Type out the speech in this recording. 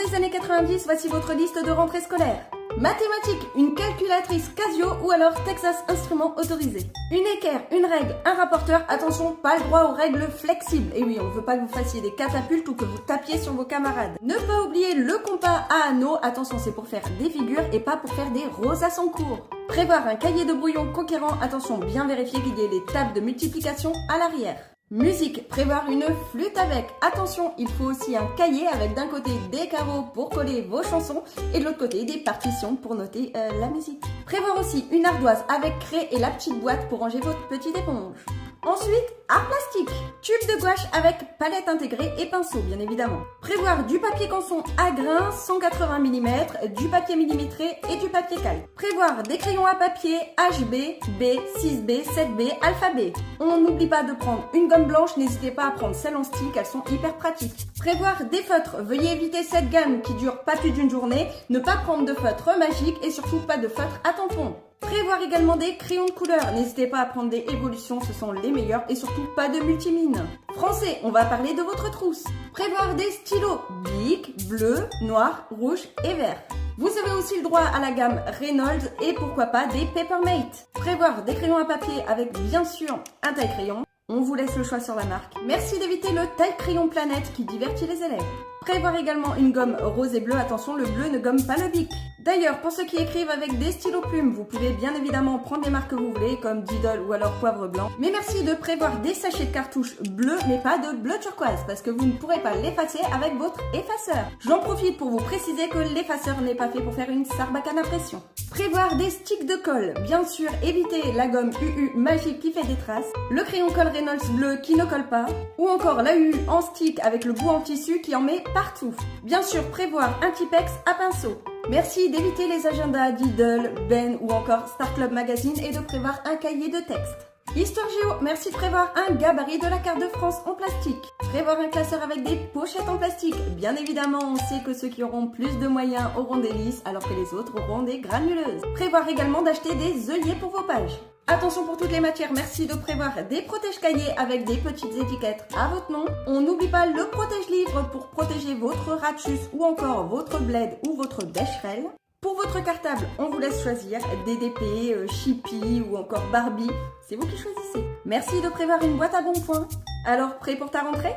des années 90, voici votre liste de rentrée scolaire. Mathématiques, une calculatrice Casio ou alors Texas Instruments autorisé. Une équerre, une règle, un rapporteur, attention, pas le droit aux règles flexibles. Et oui, on veut pas que vous fassiez des catapultes ou que vous tapiez sur vos camarades. Ne pas oublier le compas à anneaux, attention, c'est pour faire des figures et pas pour faire des rosaces en cours. Prévoir un cahier de brouillon conquérant, attention, bien vérifier qu'il y ait les tables de multiplication à l'arrière. Musique, prévoir une flûte avec. Attention, il faut aussi un cahier avec d'un côté des carreaux pour coller vos chansons et de l'autre côté des partitions pour noter la musique. Prévoir aussi une ardoise avec craie et la petite boîte pour ranger votre petite éponge. Ensuite, art plastique, tube de gouache avec palette intégrée et pinceau bien évidemment. Prévoir du papier canson à grains 180 mm, du papier millimétré et du papier calque. Prévoir des crayons à papier HB, B, 6B, 7B, alphabet. On n'oublie pas de prendre une gomme blanche, n'hésitez pas à prendre celles en stick, elles sont hyper pratiques. Prévoir des feutres, veuillez éviter cette gamme qui dure pas plus d'une journée, ne pas prendre de feutre magique et surtout pas de feutre à tampon. Prévoir également des crayons de couleur, n'hésitez pas à prendre des évolutions, ce sont les meilleurs et surtout pas de multimine. Français, on va parler de votre trousse. Prévoir des stylos Bic, bleu, noir, rouge et vert. Vous avez aussi le droit à la gamme Reynolds et pourquoi pas des Papermate. Prévoir des crayons à papier avec bien sûr un taille-crayon. On vous laisse le choix sur la marque. Merci d'éviter le taille-crayon planète qui divertit les élèves. Prévoir également une gomme rose et bleue, attention le bleu ne gomme pas le bic. D'ailleurs, pour ceux qui écrivent avec des stylos plumes, vous pouvez bien évidemment prendre les marques que vous voulez, comme Diddle ou alors Poivre Blanc. Mais merci de prévoir des sachets de cartouches bleues, mais pas de bleu turquoise, parce que vous ne pourrez pas l'effacer avec votre effaceur. J'en profite pour vous préciser que l'effaceur n'est pas fait pour faire une sarbacane à pression. Prévoir des sticks de colle, bien sûr, évitez la gomme UU magique qui fait des traces, le crayon colle Reynolds bleu qui ne colle pas, ou encore la UU en stick avec le bout en tissu qui en met partout. Bien sûr, prévoir un Tipex à pinceau. Merci d'éviter les agendas Diddle, Ben ou encore Star Club Magazine et de prévoir un cahier de texte. Histoire Géo, merci de prévoir un gabarit de la carte de France en plastique. Prévoir un classeur avec des pochettes en plastique. Bien évidemment, on sait que ceux qui auront plus de moyens auront des lisses alors que les autres auront des granuleuses. Prévoir également d'acheter des œillets pour vos pages. Attention pour toutes les matières, merci de prévoir des protège-cahiers avec des petites étiquettes à votre nom. On n'oublie pas le protège-livre pour protéger votre Ratchus ou encore votre Bled ou votre Becherel. Pour votre cartable, on vous laisse choisir DDP, Chippy ou encore Barbie. C'est vous qui choisissez. Merci de prévoir une boîte à bons points. Alors, prêt pour ta rentrée ?